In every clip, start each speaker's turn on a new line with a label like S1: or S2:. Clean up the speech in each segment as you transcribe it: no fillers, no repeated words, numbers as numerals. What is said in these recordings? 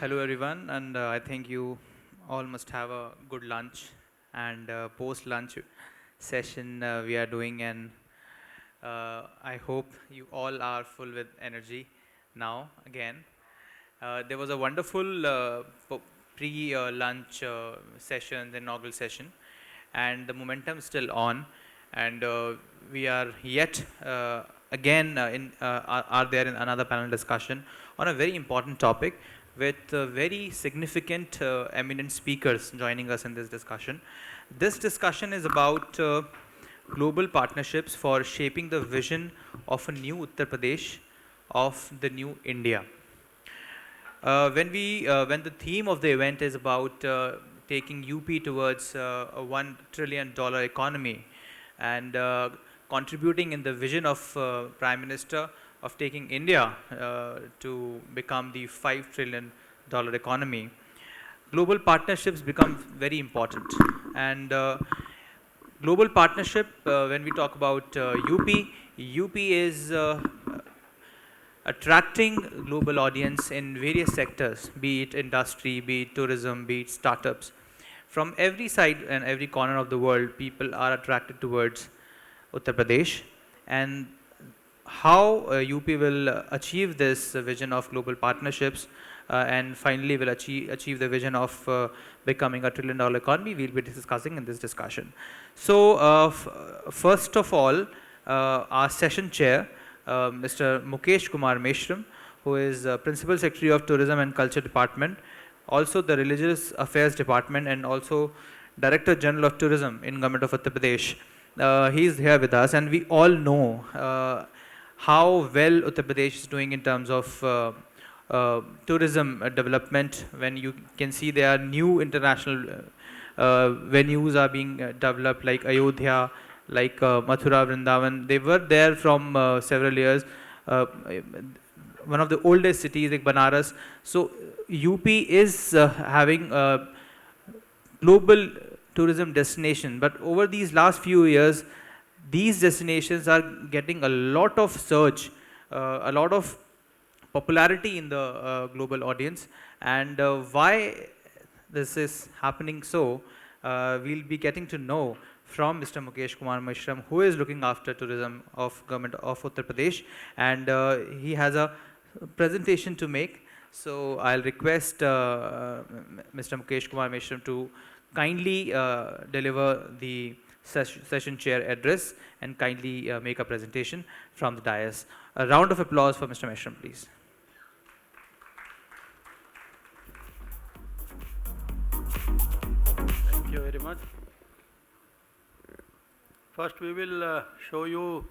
S1: Hello everyone, and I think you all must have a good lunch and post-lunch session we are doing, and I hope you all are full with energy now again. There was a wonderful pre-lunch session, the inaugural session, and the momentum is still on, and we are yet again are there in another panel discussion on a very important topic with very significant eminent speakers joining us in this discussion. This discussion is about global partnerships for shaping the vision of a new Uttar Pradesh, of the new India. When the theme of the event is about taking UP towards a $1 trillion economy and contributing in the vision of Prime Minister of taking India to become the $5 trillion economy, global partnerships become very important. And global partnership, when we talk about UP is attracting global audience in various sectors, be it industry, be it tourism, be it startups. From every side and every corner of the world, people are attracted towards Uttar Pradesh. And how UP will achieve this vision of global partnerships and finally will achieve the vision of becoming a $1 trillion economy, we'll be discussing in this discussion. So first of all, our session chair, Mr. Mukesh Kumar Meshram, who is Principal Secretary of Tourism and Culture Department, also the Religious Affairs Department, and also Director General of Tourism in Government of Uttar Pradesh. He is here with us, and we all know how well Uttar Pradesh is doing in terms of tourism development. When you can see there are new international venues are being developed, like Ayodhya, like Mathura, Vrindavan. They were there from several years. One of the oldest cities like Banaras. So UP is having a global tourism destination, but over these last few years, these destinations are getting a lot of search, a lot of popularity in the global audience. And why this is happening so, we'll be getting to know from Mr. Mukesh Kumar Meshram, who is looking after tourism of Government of Uttar Pradesh, and he has a presentation to make. So I'll request Mr. Mukesh Kumar Meshram to kindly deliver the session chair address and kindly make a presentation from the dais. A round of applause for Mr. Meshram, please.
S2: Thank you very much. First, we will show you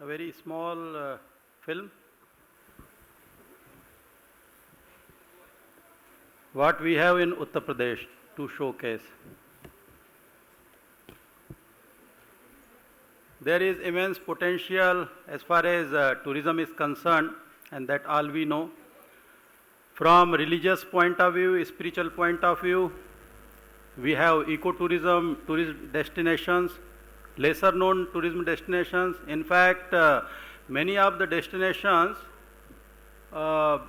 S2: a very small film. What we have in Uttar Pradesh to showcase. There is immense potential as far as tourism is concerned, and that all we know. From religious point of view, spiritual point of view, we have ecotourism, tourist destinations, lesser known tourism destinations. In fact, many of the destinations, lot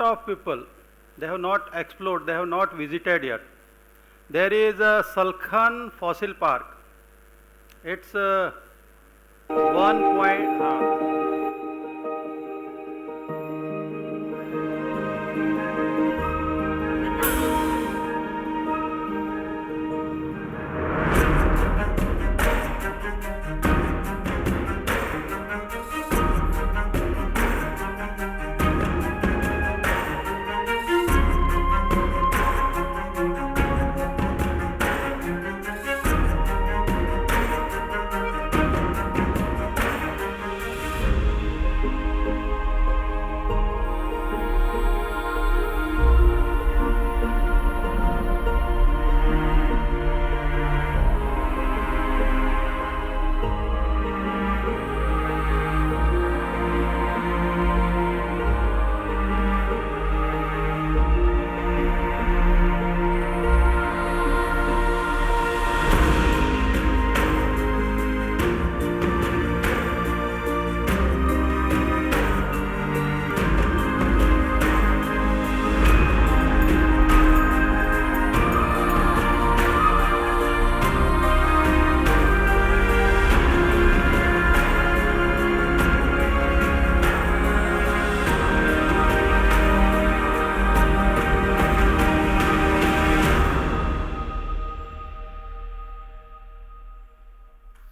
S2: of people, they have not explored, they have not visited yet. There is a Salkhan Fossil Park. It's 1.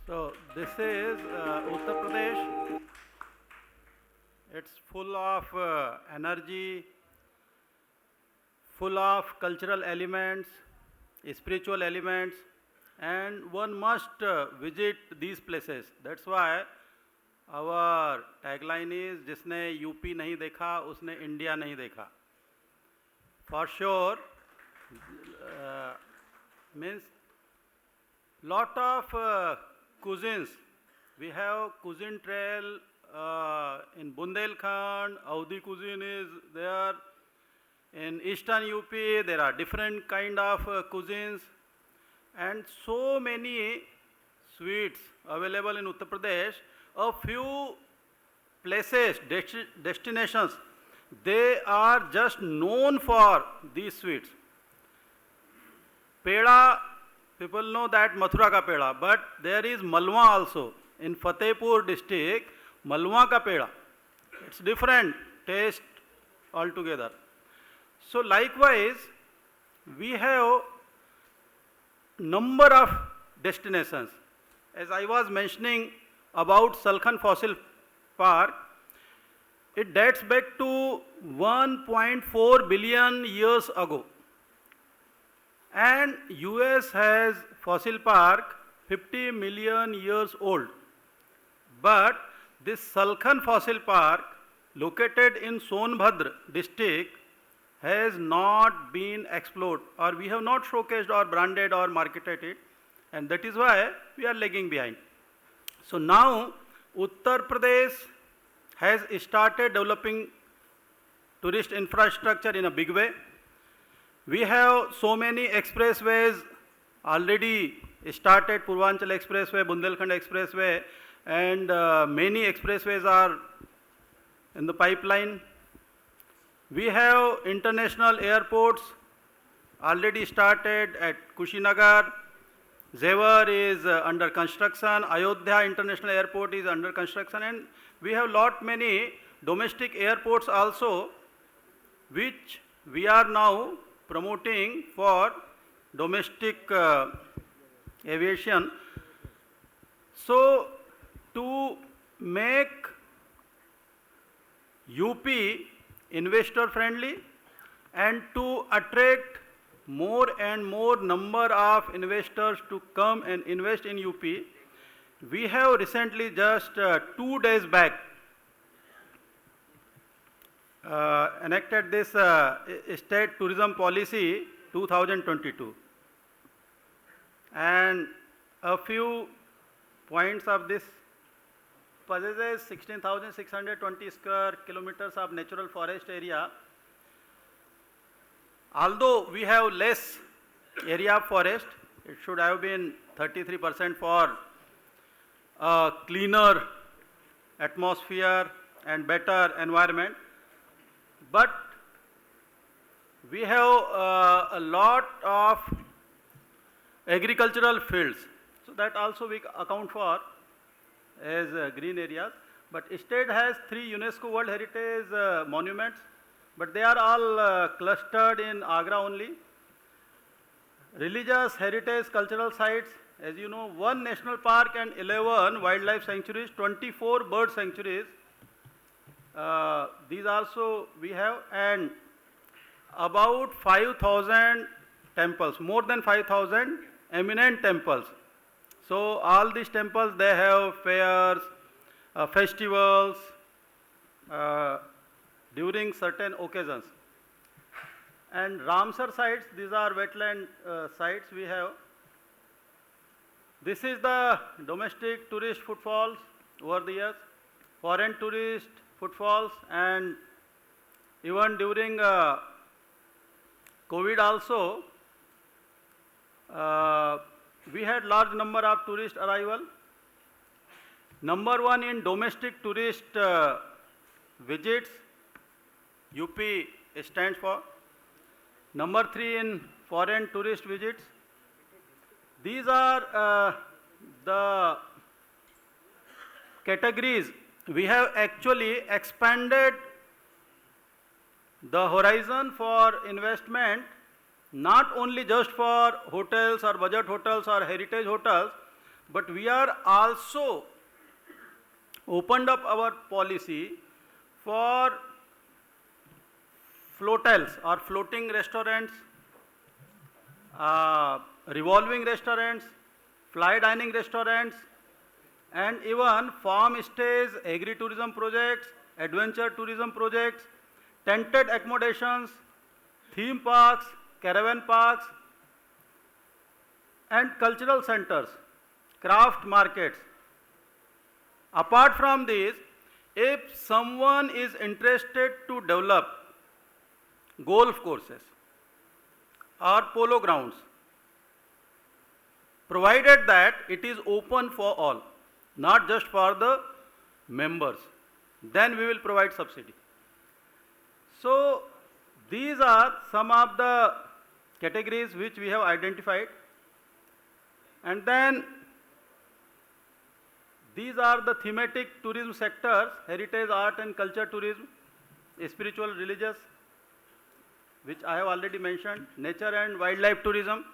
S2: So this is Uttar Pradesh. It's full of energy, full of cultural elements, spiritual elements, and one must visit these places. That's why our tagline is जिसने UP नहीं देखा उसने India नहीं देखा. For sure, means lot of cuisines. We have cuisine trail in Bundelkhand, Audi cuisine is there. In eastern UP, there are different kind of cuisines and so many sweets available in Uttar Pradesh. A few places, destinations, they are just known for these sweets. Peda, people know that Mathura ka peda, but there is Malwa also. In Fatehpur district, Malwa ka peda. It's different taste altogether. So likewise, we have number of destinations. As I was mentioning about Salkhan Fossil Park, it dates back to 1.4 billion years ago. And US has fossil park 50 million years old. But this Salkhan Fossil Park, located in Sonbhadra district, has not been explored, or we have not showcased or branded or marketed it, and that is why we are lagging behind. So now Uttar Pradesh has started developing tourist infrastructure in a big way. We have so many expressways already started, Purvanchal Expressway, Bundelkhand Expressway, and many expressways are in the pipeline. We have international airports already started at Kushinagar. Zevar is under construction. Ayodhya International Airport is under construction, and we have lot many domestic airports also, which we are now promoting for domestic aviation. So to make UP investor friendly and to attract more and more number of investors to come and invest in UP, we have recently just 2 days back enacted this State Tourism Policy 2022. And a few points of this possesses 16,620 square kilometers of natural forest area. Although we have less area of forest, it should have been 33% for a cleaner atmosphere and better environment. But we have a lot of agricultural fields, so that also we account for as green areas. But state has 3 UNESCO World Heritage monuments, but they are all clustered in Agra only. Religious heritage cultural sites, as you know, 1 national park and 11 wildlife sanctuaries, 24 bird sanctuaries. These also we have, and about 5,000 temples, more than 5,000 eminent temples. So all these temples, they have fairs, festivals during certain occasions. And Ramsar sites, these are wetland sites we have. This is the domestic tourist footfalls over the years, foreign tourist footfalls, and even during COVID also, we had large number of tourist arrival. Number 1 in domestic tourist visits, UP stands for. Number 3 in foreign tourist visits. These are the categories. We have actually expanded the horizon for investment, not only just for hotels or budget hotels or heritage hotels, But we are also opened up our policy for floatels or floating restaurants, revolving restaurants, fly dining restaurants, and even farm stays, agri-tourism projects, adventure tourism projects, tented accommodations, theme parks, caravan parks, and cultural centers, craft markets. Apart from this, if someone is interested to develop golf courses or polo grounds, provided that it is open for all, not just for the members, then we will provide subsidy. So these are some of the categories which we have identified. And then these are the thematic tourism sectors: heritage, art and culture tourism, spiritual, religious, which I have already mentioned, nature and wildlife tourism.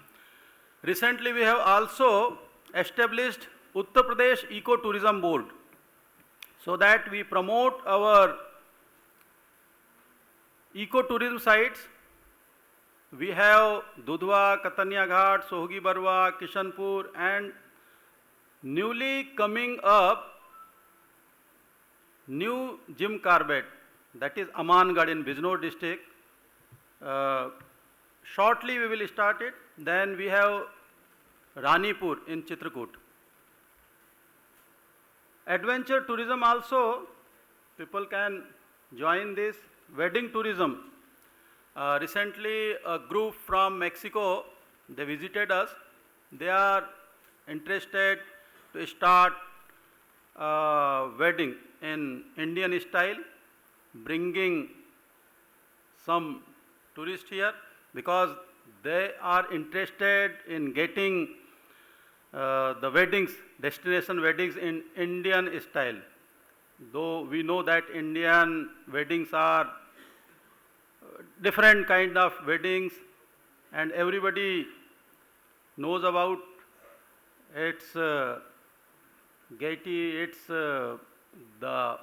S2: Recently we have also established Uttar Pradesh Eco-Tourism Board, so that we promote our eco-tourism sites. We have Dudhwa, Katanya Ghat, Sohgi Barwa, Kishanpur, and newly coming up new Jim Corbett, that is Amangarh in Bijnor district. Shortly we will start it. Then we have Ranipur in Chitrakoot. Adventure tourism also, people can join this. Wedding tourism. Recently a group from Mexico, they visited us. They are interested to start wedding in Indian style, bringing some tourists here because they are interested in getting the weddings, destination weddings in Indian style. Though we know that Indian weddings are different kind of weddings, and everybody knows about its gaiety, its the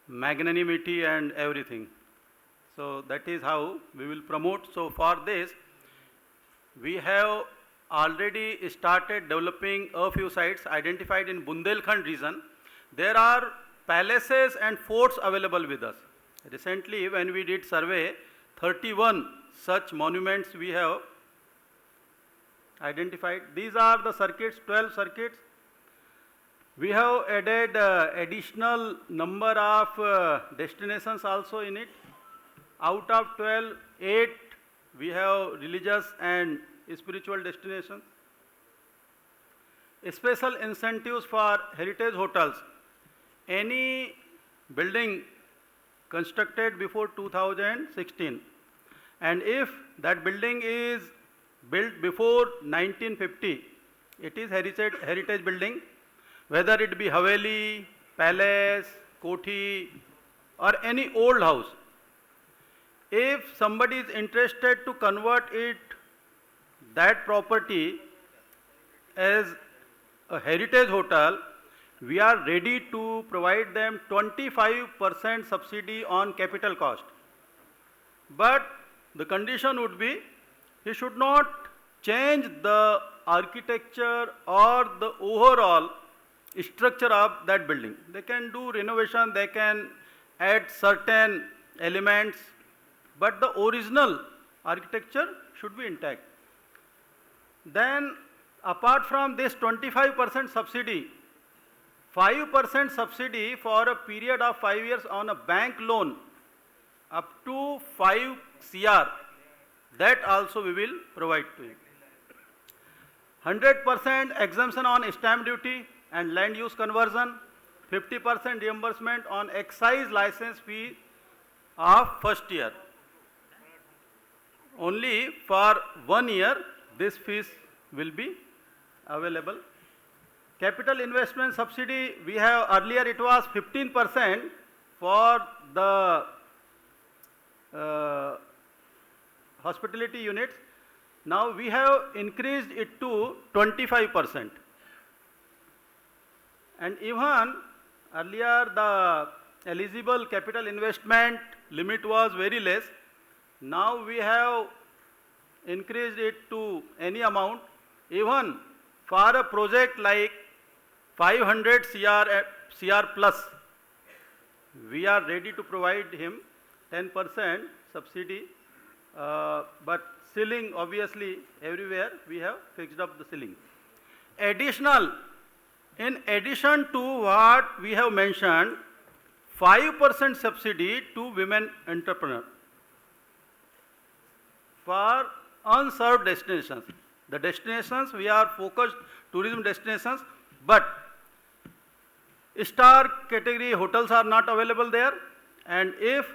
S2: magnanimity and everything. So that is how we will promote. So for this, we have already started developing a few sites identified in Bundelkhand region. There are palaces and forts available with us. Recently, when we did survey, 31 such monuments we have identified. These are the circuits, 12 circuits. We have added additional number of destinations also in it. Out of 12, 8 we have religious and spiritual destinations. Special incentives for heritage hotels. Any building constructed before 2016, and if that building is built before 1950, it is heritage building, whether it be Haveli, palace, Kothi or any old house. If somebody is interested to convert it, that property as a heritage hotel, we are ready to provide them 25% subsidy on capital cost. But the condition would be, he should not change the architecture or the overall structure of that building. They can do renovation, they can add certain elements, but the original architecture should be intact. Then apart from this 25% subsidy, 5% subsidy for a period of 5 years on a bank loan up to 5 CR, that also we will provide to you. 100% exemption on stamp duty and land use conversion, 50% reimbursement on excise license fee of first year. Only for 1 year this fees will be available. Capital investment subsidy, we have earlier it was 15% for the hospitality units. Now we have increased it to 25%. And even earlier the eligible capital investment limit was very less. Now we have increased it to any amount. Even for a project like 500 CR plus, we are ready to provide him 10% subsidy, but ceiling obviously everywhere we have fixed up the ceiling. In addition to what we have mentioned, 5% subsidy to women entrepreneurs for unserved destinations. The destinations we are focused tourism destinations, but star category hotels are not available there, and if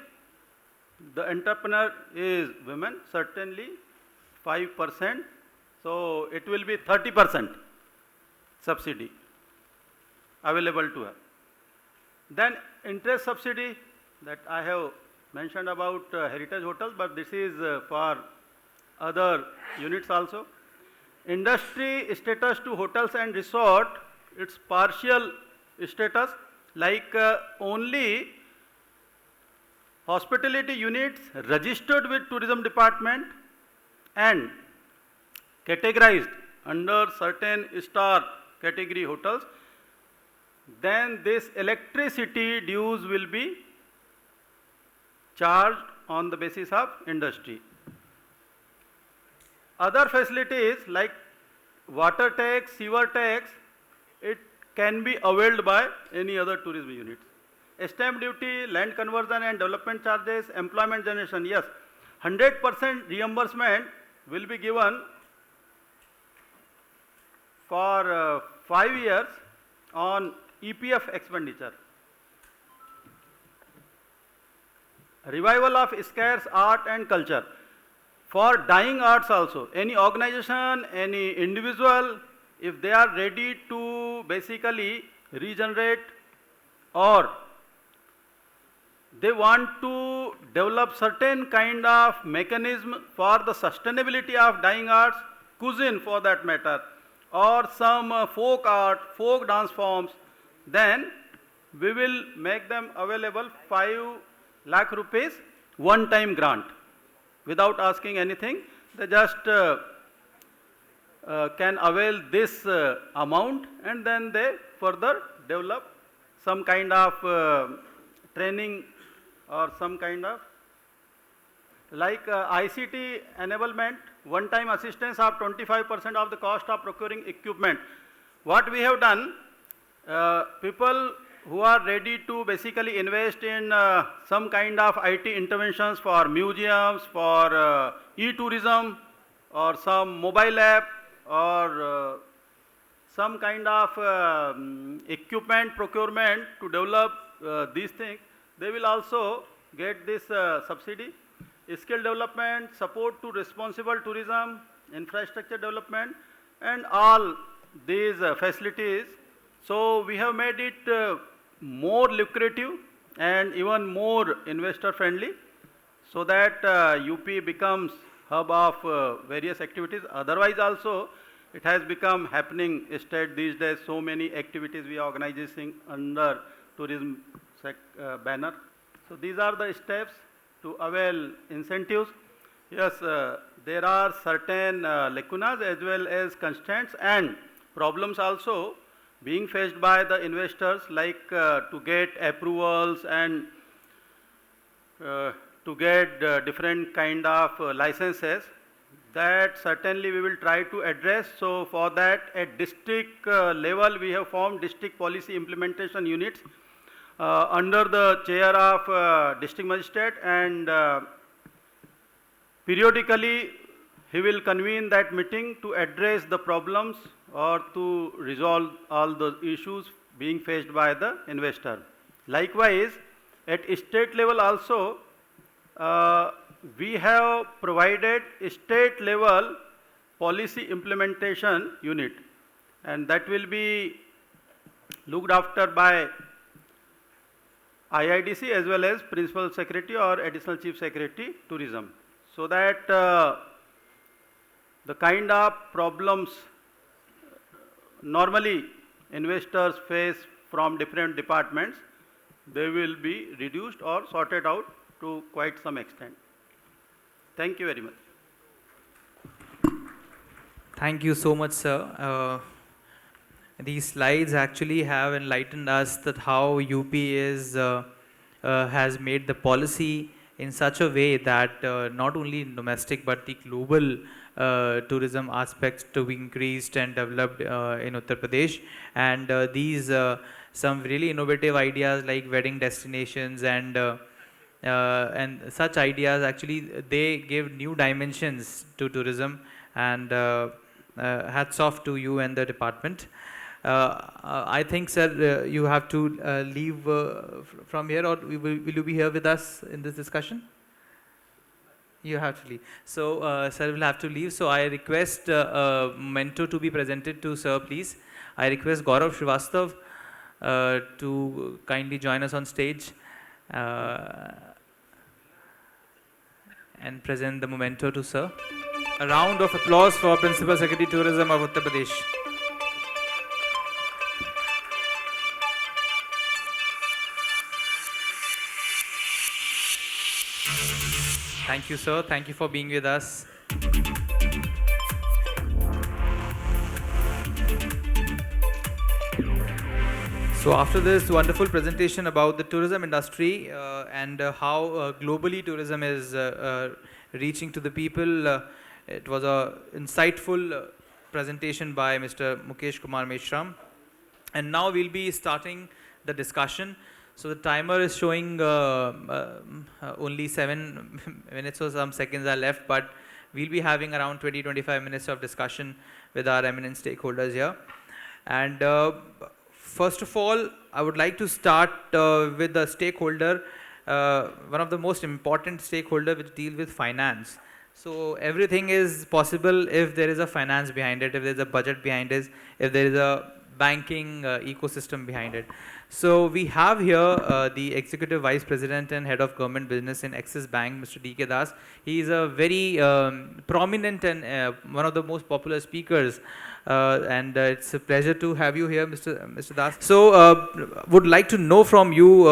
S2: the entrepreneur is women, certainly 5%, so it will be 30% subsidy available to her. Then interest subsidy that I have mentioned about heritage hotels, but this is for other units also. Industry status to hotels and resort, it's partial status, like only hospitality units registered with tourism department and categorized under certain star category hotels, then this electricity dues will be charged on the basis of industry. Other facilities like water tax, sewer tax, it can be availed by any other tourism units. Stamp duty, land conversion and development charges, employment generation, yes, 100% reimbursement will be given for 5 years on EPF expenditure. Revival of scarce art and culture. For dying arts also, any organization, any individual, if they are ready to basically regenerate or they want to develop certain kind of mechanism for the sustainability of dying arts, cuisine for that matter, or some folk art, folk dance forms, then we will make them available 5 lakh rupees one-time grant without asking anything. They just can avail this amount, and then they further develop some kind of training or some kind of like ICT enablement, one-time assistance of 25% of the cost of procuring equipment. What we have done, people who are ready to basically invest in some kind of IT interventions for museums, for e-tourism, or some mobile app, or some kind of equipment procurement to develop these things, they will also get this subsidy. Skill development, support to responsible tourism, infrastructure development, and all these facilities. So we have made it more lucrative and even more investor friendly, so that UP becomes hub of various activities. Otherwise also it has become happening state these days, so many activities we are organizing under tourism banner. So these are the steps to avail incentives. Yes, there are certain lacunas as well as constraints and problems also being faced by the investors, like to get approvals and to get different kind of licenses. That certainly we will try to address. So for that, at district level, we have formed district policy implementation units under the chair of district magistrate, and periodically he will convene that meeting to address the problems or to resolve all the issues being faced by the investor. Likewise, at state level also, we have provided state level policy implementation unit, and that will be looked after by IIDC as well as Principal Secretary or Additional Chief Secretary Tourism, so that the kind of problems normally investors face from different departments, they will be reduced or sorted out to quite some extent. Thank you very much.
S1: Thank you so much, sir. These slides actually have enlightened us that how UP has made the policy in such a way that not only in domestic but the global tourism aspects to be increased and developed in Uttar Pradesh, and these some really innovative ideas like wedding destinations and such ideas actually they give new dimensions to tourism, and hats off to you and the department. I think, sir, you have to leave from here, or will you be here with us in this discussion? You have to leave. So, sir will have to leave. So, I request mentor to be presented to sir, please. I request Gaurav Srivastav to kindly join us on stage and present the memento to sir. A round of applause for Principal Secretary Tourism of Uttar Pradesh. Thank you, sir. Thank you for being with us. So after this wonderful presentation about the tourism industry and how globally tourism is reaching to the people, it was a insightful presentation by Mr. Mukesh Kumar Meshram. And now we'll be starting the discussion. So the timer is showing only 7 minutes or some seconds are left, but we'll be having around 20-25 minutes of discussion with our eminent stakeholders here. And first of all, I would like to start with the stakeholder, one of the most important stakeholder which deal with finance. So everything is possible if there is a finance behind it, if there is a budget behind it, if there is a banking ecosystem behind it. So we have here the Executive Vice President and Head of Government Business in Axis Bank, Mr. D.K. Das. He is a very prominent and one of the most popular speakers, and it's a pleasure to have you here, Mr. Das. So would like to know from you,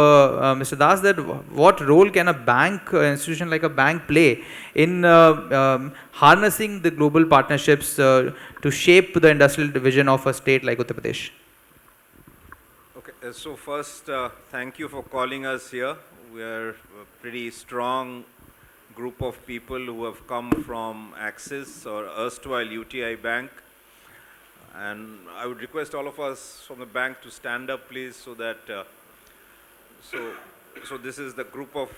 S1: Mr. Das, that what role can a bank, institution like a bank play in harnessing the global partnerships to shape the industrial division of a state like Uttar Pradesh?
S3: So first, thank you for calling us here. We are a pretty strong group of people who have come from Axis or erstwhile UTI Bank. And I would request all of us from the bank to stand up, please, so that, so this is the group of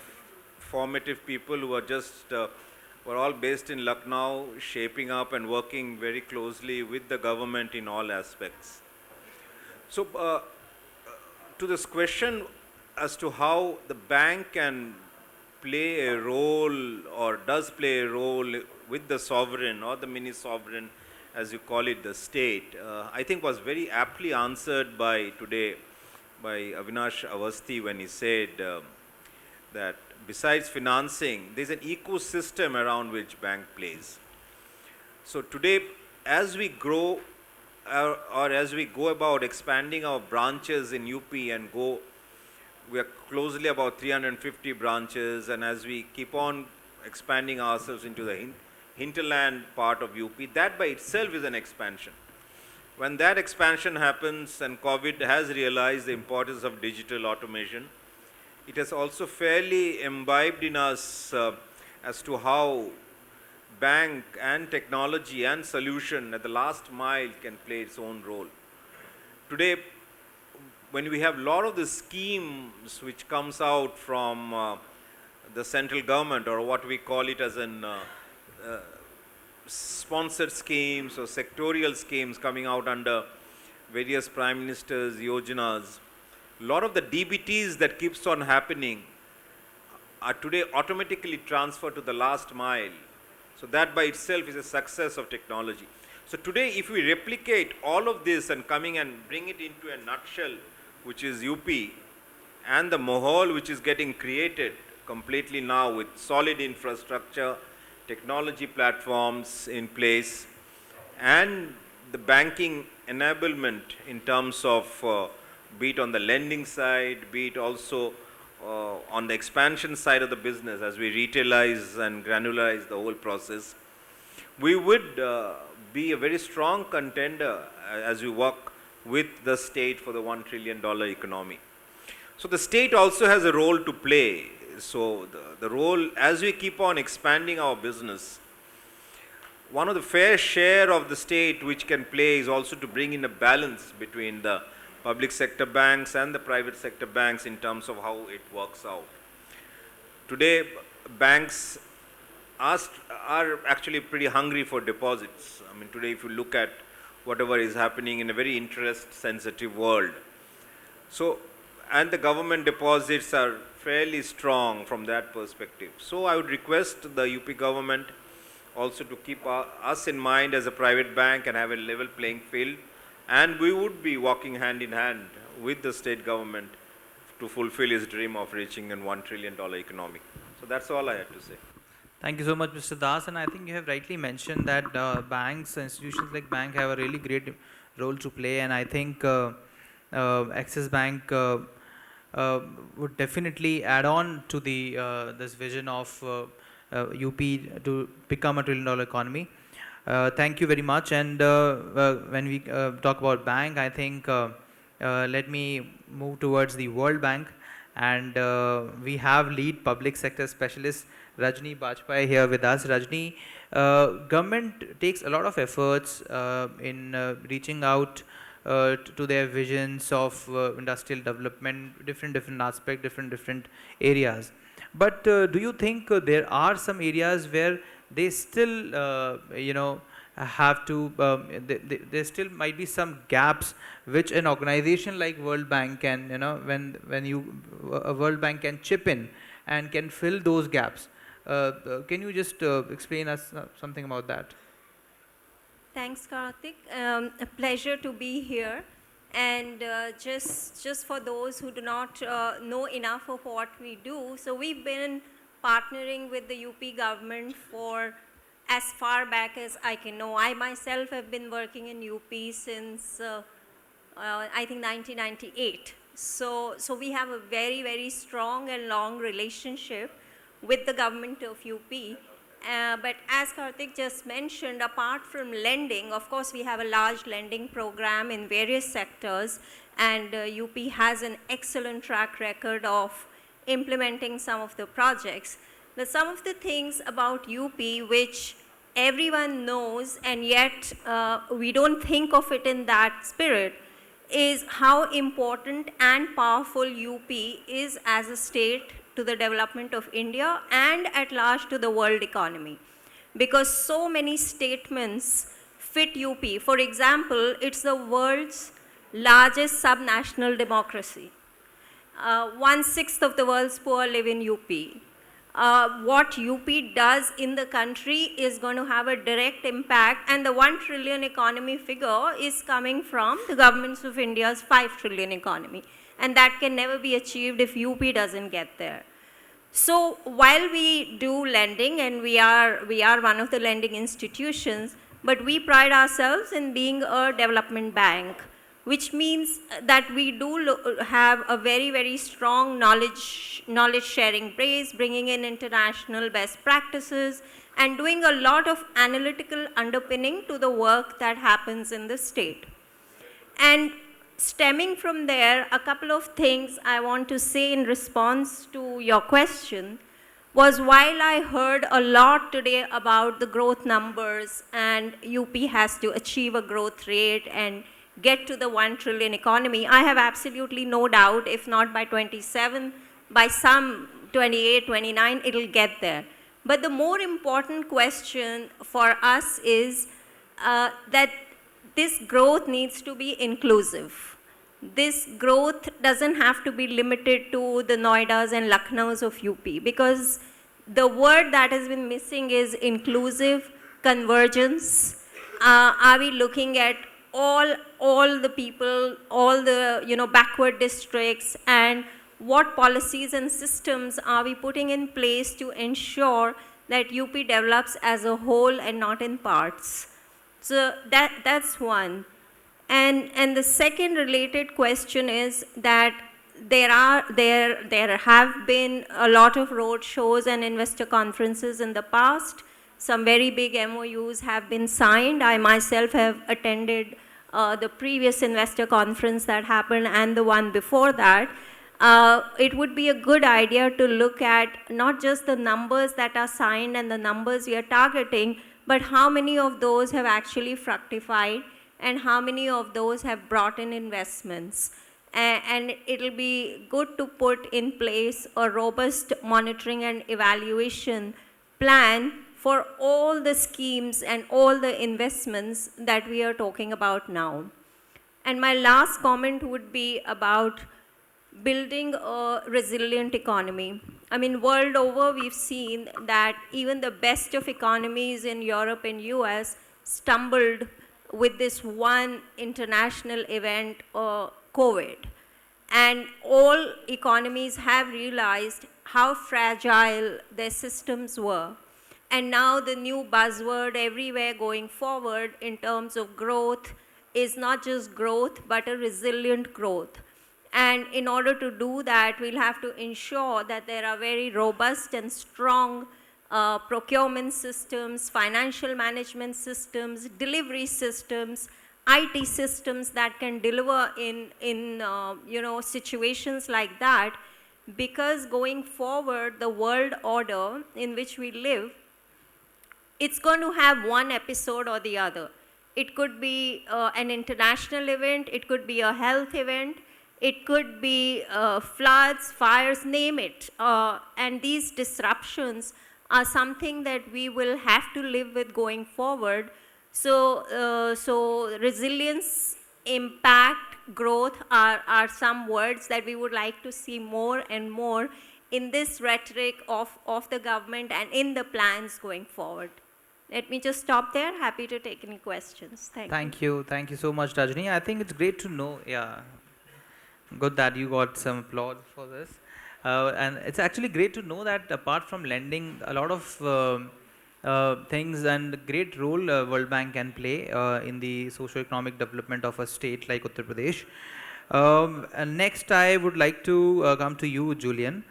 S3: formative people who are just, we're all based in Lucknow, shaping up and working very closely with the government in all aspects. So, to this question as to how the bank can play a role or does play a role with the sovereign or the mini sovereign, as you call it, the state, I think was very aptly answered by today by Avinash Avasthi when he said that besides financing, there's an ecosystem around which bank plays. So today, as we grow or as we go about expanding our branches in UP and we are closely about 350 branches, and as we keep on expanding ourselves into the hinterland part of UP, that by itself is an expansion. When that expansion happens and COVID has realized the importance of digital automation, it has also fairly imbibed in us as to how bank and technology and solution at the last mile can play its own role. Today, when we have a lot of the schemes which comes out from the central government, or what we call it as an sponsored schemes or sectorial schemes coming out under various prime ministers' yojanas, a lot of the DBTs that keeps on happening are today automatically transferred to the last mile. So that by itself is a success of technology. So today, if we replicate all of this and coming and bring it into a nutshell, which is UP, and the Mahal which is getting created completely now with solid infrastructure, technology platforms in place, and the banking enablement in terms of be it on the lending side, be it also on the expansion side of the business as we retailize and granularize the whole process, we would be a very strong contender as we work with the state for the $1 trillion economy. So the state also has a role to play. So the role, as we keep on expanding our business, one of the fair share of the state which can play is also to bring in a balance between the public sector banks and the private sector banks in terms of how it works out. Today, banks are actually pretty hungry for deposits. I mean, today if you look at whatever is happening in a very interest sensitive world. So, and the government deposits are fairly strong from that perspective. So I would request the UP government also to keep us in mind as a private bank and have a level playing field, and we would be walking hand in hand with the state government to fulfill its dream of reaching a $1 trillion economy. So that's all I had to say.
S1: Thank you so much, Mr. Das. And I think you have rightly mentioned that banks, institutions like bank have a really great role to play. And I think Axis Bank would definitely add on to the this vision of UP to become a $1 trillion economy. Thank you very much. And when we talk about bank, I think let me move towards the World Bank. And we have lead public sector specialist Rajni Bajpai here with us. Rajni, government takes a lot of efforts in reaching out to their visions of industrial development, different aspects, different areas. But do you think there are some areas where they still, have to, there still might be some gaps which an organization like World Bank can, when a World Bank can chip in and can fill those gaps. Can you just explain us something about that?
S4: Thanks, Kartik. A pleasure to be here. And just for those who do not know enough of what we do, so we've been partnering with the UP government for as far back as I can know. I myself have been working in UP since I think 1998. So we have a very, very strong and long relationship with the government of UP. But as Kartik just mentioned, apart from lending, of course we have a large lending program in various sectors, and UP has an excellent track record of implementing some of the projects. But some of the things about UP which everyone knows and yet we don't think of it in that spirit is how important and powerful UP is as a state to the development of India and at large to the world economy. Because so many statements fit UP. For example, it's the world's largest subnational democracy. 1/6 of the world's poor live in UP. What UP does in the country is going to have a direct impact, and the 1 trillion economy figure is coming from the governments of India's 5 trillion economy. And that can never be achieved if UP doesn't get there. So while we do lending, and we are one of the lending institutions, but we pride ourselves in being a development bank, which means that we do have a very, very strong knowledge sharing base, bringing in international best practices, and doing a lot of analytical underpinning to the work that happens in the state. And stemming from there, a couple of things I want to say in response to your question was, while I heard a lot today about the growth numbers and UP has to achieve a growth rate and get to the 1 trillion economy, I have absolutely no doubt, if not by 27, by some 28, 29, it'll get there. But the more important question for us is that this growth needs to be inclusive. This growth doesn't have to be limited to the Noidas and Lucknows of UP, because the word that has been missing is inclusive, convergence. Are we looking at all the people, all the backward districts, and what policies and systems are we putting in place to ensure that UP develops as a whole and not in parts? So that's one. And the second related question is that there have been a lot of road shows and investor conferences in the past. Some very big MOUs have been signed. I myself have attended the previous investor conference that happened and the one before that. It would be a good idea to look at not just the numbers that are signed and the numbers we are targeting, but how many of those have actually fructified and how many of those have brought in investments. And it'll be good to put in place a robust monitoring and evaluation plan for all the schemes and all the investments that we are talking about now. And my last comment would be about building a resilient economy. I mean, world over, we've seen that even the best of economies in Europe and US stumbled with this one international event, COVID. And all economies have realized how fragile their systems were. And now the new buzzword everywhere going forward in terms of growth is not just growth, but a resilient growth. And in order to do that, we'll have to ensure that there are very robust and strong procurement systems, financial management systems, delivery systems, IT systems that can deliver in situations like that, because going forward, the world order in which we live, it's going to have one episode or the other. It could be an international event, it could be a health event, it could be floods, fires, name it. And these disruptions are something that we will have to live with going forward. So resilience, impact, growth are some words that we would like to see more and more in this rhetoric of the government and in the plans going forward. Let me just stop there. Happy to take any questions. Thank you.
S1: Thank you so much, Rajni. I think it's great to know, good that you got some applause for this. And it's actually great to know that apart from lending, a lot of things and great role World Bank can play in the socio-economic development of a state like Uttar Pradesh. And next, I would like to come to you, Juliane.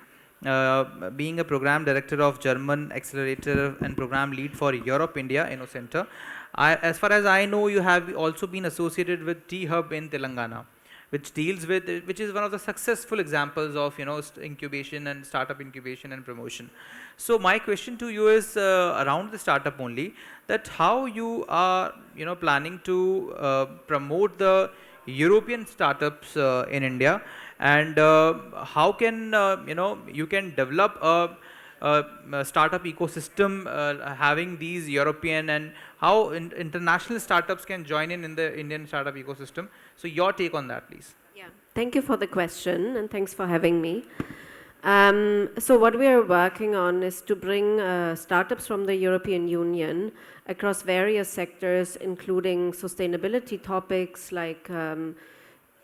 S1: Being a program director of German Accelerator and program lead for Europe India InnoCenter, as far as I know, you have also been associated with T-Hub in Telangana, which is one of the successful examples of incubation and startup incubation and promotion. So my question to you is around the startup only, that how you are planning to promote the European startups in India, and how can you can develop a startup ecosystem having these European, and how international startups can join in the Indian startup ecosystem. So your take on that, please.
S5: Yeah, thank you for the question and thanks for having me. So what we are working on is to bring startups from the European Union across various sectors, including sustainability topics like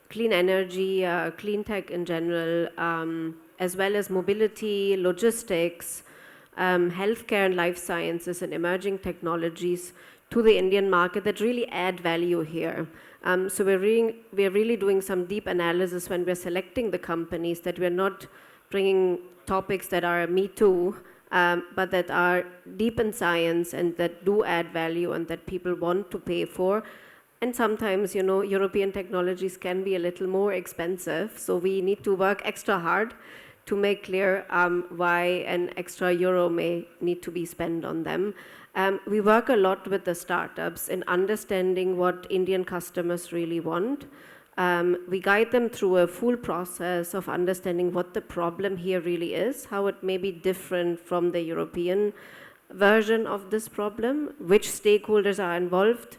S5: clean energy, clean tech in general, as well as mobility, logistics, healthcare and life sciences and emerging technologies to the Indian market that really add value here. So we're really doing some deep analysis when we're selecting the companies, that we're not bringing topics that are me too, but that are deep in science and that do add value and that people want to pay for. And sometimes, European technologies can be a little more expensive, so we need to work extra hard to make clear why an extra euro may need to be spent on them. We work a lot with the startups in understanding what Indian customers really want. We guide them through a full process of understanding what the problem here really is, how it may be different from the European version of this problem, which stakeholders are involved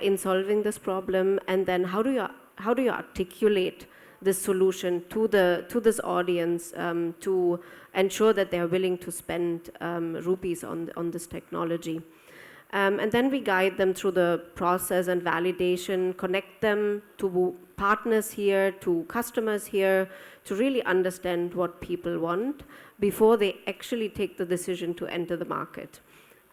S5: in solving this problem, and then how do you articulate this solution to this audience to ensure that they are willing to spend rupees on this technology. And then we guide them through the process and validation, connect them to partners here, to customers here, to really understand what people want before they actually take the decision to enter the market.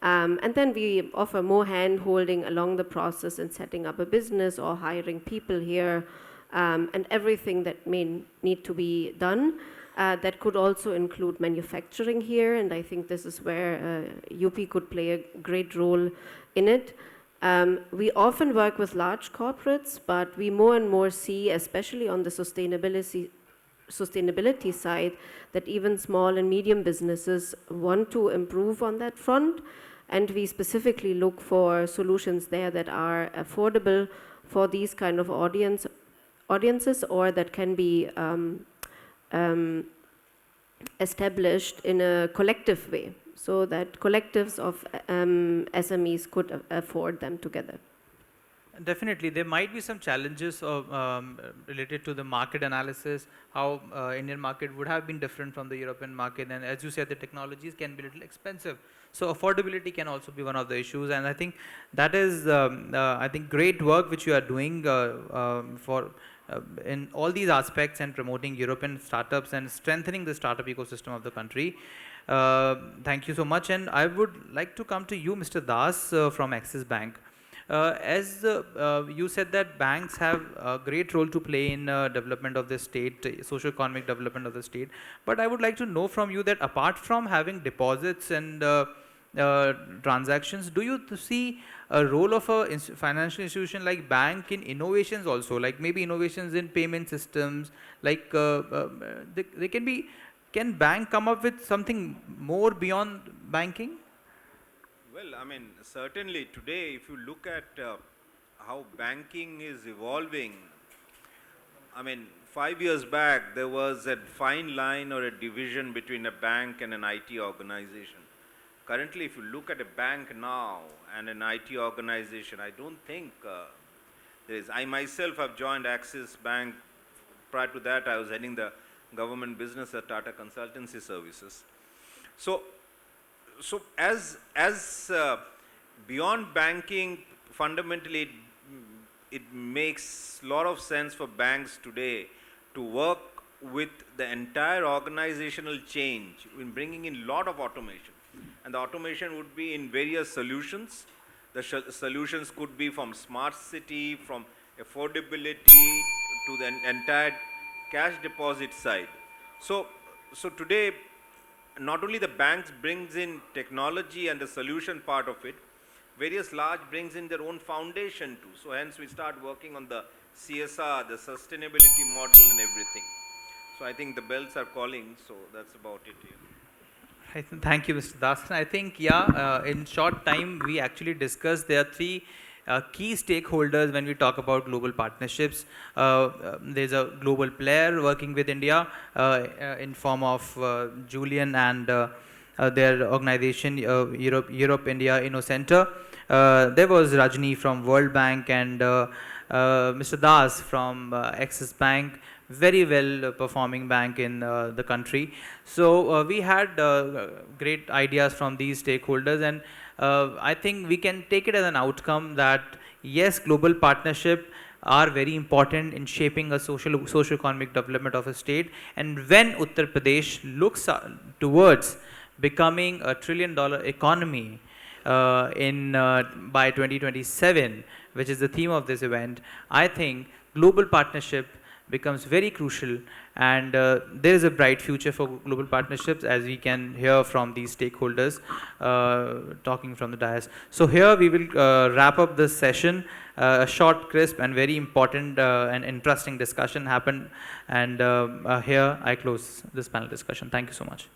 S5: And then we offer more hand-holding along the process in setting up a business or hiring people here, and everything that may need to be done. That could also include manufacturing here, and I think this is where UP could play a great role in it. We often work with large corporates, but we more and more see, especially on the sustainability side, that even small and medium businesses want to improve on that front, and we specifically look for solutions there that are affordable for these kind of audiences, or that can be established in a collective way, so that collectives of SMEs could afford them together.
S1: Definitely, there might be some challenges of, related to the market analysis, how Indian market would have been different from the European market, and as you said, the technologies can be a little expensive. So affordability can also be one of the issues, and I think that is, I think, great work which you are doing for in all these aspects and promoting European startups and strengthening the startup ecosystem of the country. Thank you so much, and I would like to come to you, Mr. Das from Axis Bank. As you said that banks have a great role to play in development of the state, socio-economic development of the state. But I would like to know from you that apart from having deposits and transactions, do you see a role of a financial institution like bank in innovations also, like maybe innovations in payment systems, like they can be, can bank come up with something more beyond banking?
S3: Well, I mean, certainly today, if you look at how banking is evolving, I mean, 5 years back, there was a fine line or a division between a bank and an IT organization. Currently, if you look at a bank now and an IT organization, I don't think there is. I myself have joined Axis Bank. Prior to that, I was heading the government business at Tata Consultancy Services. So as beyond banking, fundamentally, it makes a lot of sense for banks today to work with the entire organizational change in bringing in a lot of automation. And the automation would be in various solutions. The solutions could be from smart city, from affordability to the entire cash deposit side. So today, not only the banks brings in technology and the solution part of it, various large brings in their own foundation too. So hence we start working on the CSR, the sustainability model and everything. So I think the bells are calling, so that's about it here.
S1: Thank you, Mr. Das. I think, yeah, in short time, we actually discussed there are three key stakeholders when we talk about global partnerships. There's a global player working with India in form of Juliane and their organization, Europe India Inno Center. There was Rajni from World Bank and Mr. Das from Axis Bank, very well performing bank in the country. So we had great ideas from these stakeholders, and I think we can take it as an outcome that yes, global partnership are very important in shaping a socio-economic development of a state. And when Uttar Pradesh looks towards becoming a $1 trillion economy by 2027, which is the theme of this event, I think global partnership becomes very crucial, and there is a bright future for global partnerships, as we can hear from these stakeholders talking from the dais. So here we will wrap up this session. A short, crisp and very important and interesting discussion happened, and here I close this panel discussion. Thank you so much.